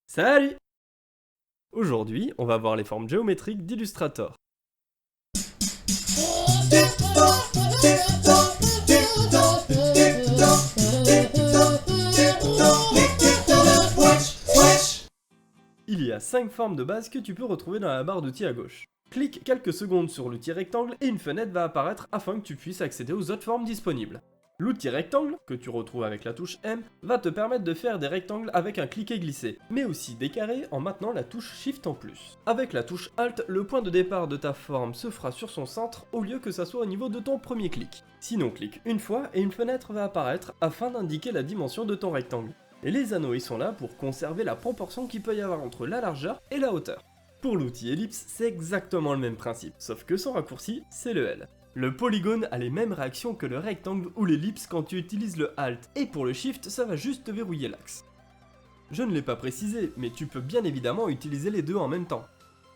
Salut! Aujourd'hui, on va voir les formes géométriques d'Illustrator. Il y a 5 formes de base que tu peux retrouver dans la barre d'outils à gauche. Clique quelques secondes sur l'outil rectangle et une fenêtre va apparaître afin que tu puisses accéder aux autres formes disponibles. L'outil rectangle, que tu retrouves avec la touche M, va te permettre de faire des rectangles avec un cliquer-glisser, mais aussi des carrés en maintenant la touche Shift en plus. Avec la touche Alt, le point de départ de ta forme se fera sur son centre au lieu que ça soit au niveau de ton premier clic. Sinon clique une fois et une fenêtre va apparaître afin d'indiquer la dimension de ton rectangle. Et les anneaux ils sont là pour conserver la proportion qu'il peut y avoir entre la largeur et la hauteur. Pour l'outil ellipse, c'est exactement le même principe, sauf que son raccourci, c'est le L. Le polygone a les mêmes réactions que le rectangle ou l'ellipse quand tu utilises le Alt, et pour le Shift, ça va juste te verrouiller l'axe. Je ne l'ai pas précisé, mais tu peux bien évidemment utiliser les deux en même temps.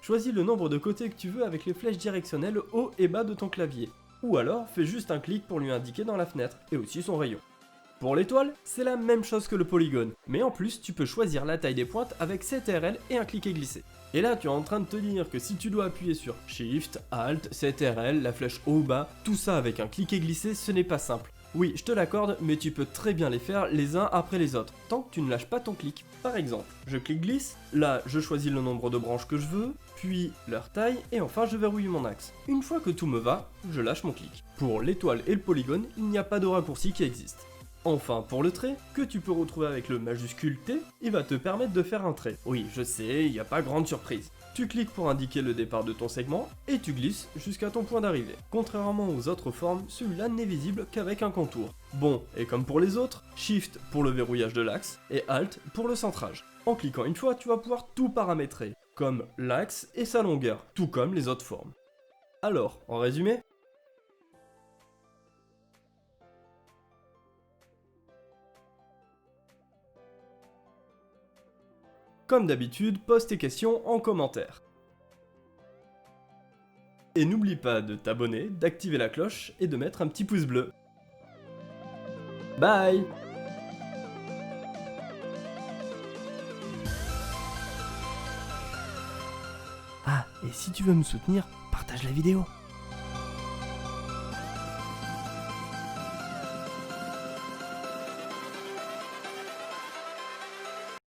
Choisis le nombre de côtés que tu veux avec les flèches directionnelles haut et bas de ton clavier, ou alors fais juste un clic pour lui indiquer dans la fenêtre, et aussi son rayon. Pour l'étoile, c'est la même chose que le polygone, mais en plus tu peux choisir la taille des pointes avec CTRL et un cliquer-glisser. Et là tu es en train de te dire que si tu dois appuyer sur Shift, Alt, CTRL, la flèche haut ou bas, tout ça avec un cliquer-glisser, ce n'est pas simple. Oui, je te l'accorde, mais tu peux très bien les faire les uns après les autres, tant que tu ne lâches pas ton clic. Par exemple, je clique-glisse, là je choisis le nombre de branches que je veux, puis leur taille, et enfin je verrouille mon axe. Une fois que tout me va, je lâche mon clic. Pour l'étoile et le polygone, il n'y a pas de raccourci qui existe. Enfin, pour le trait, que tu peux retrouver avec le majuscule T, il va te permettre de faire un trait. Oui, je sais, il n'y a pas grande surprise. Tu cliques pour indiquer le départ de ton segment, et tu glisses jusqu'à ton point d'arrivée. Contrairement aux autres formes, celui-là n'est visible qu'avec un contour. Bon, et comme pour les autres, Shift pour le verrouillage de l'axe, et Alt pour le centrage. En cliquant une fois, tu vas pouvoir tout paramétrer, comme l'axe et sa longueur, tout comme les autres formes. Alors, en résumé, comme d'habitude, pose tes questions en commentaire. Et n'oublie pas de t'abonner, d'activer la cloche et de mettre un petit pouce bleu. Bye! Ah, et si tu veux me soutenir, partage la vidéo.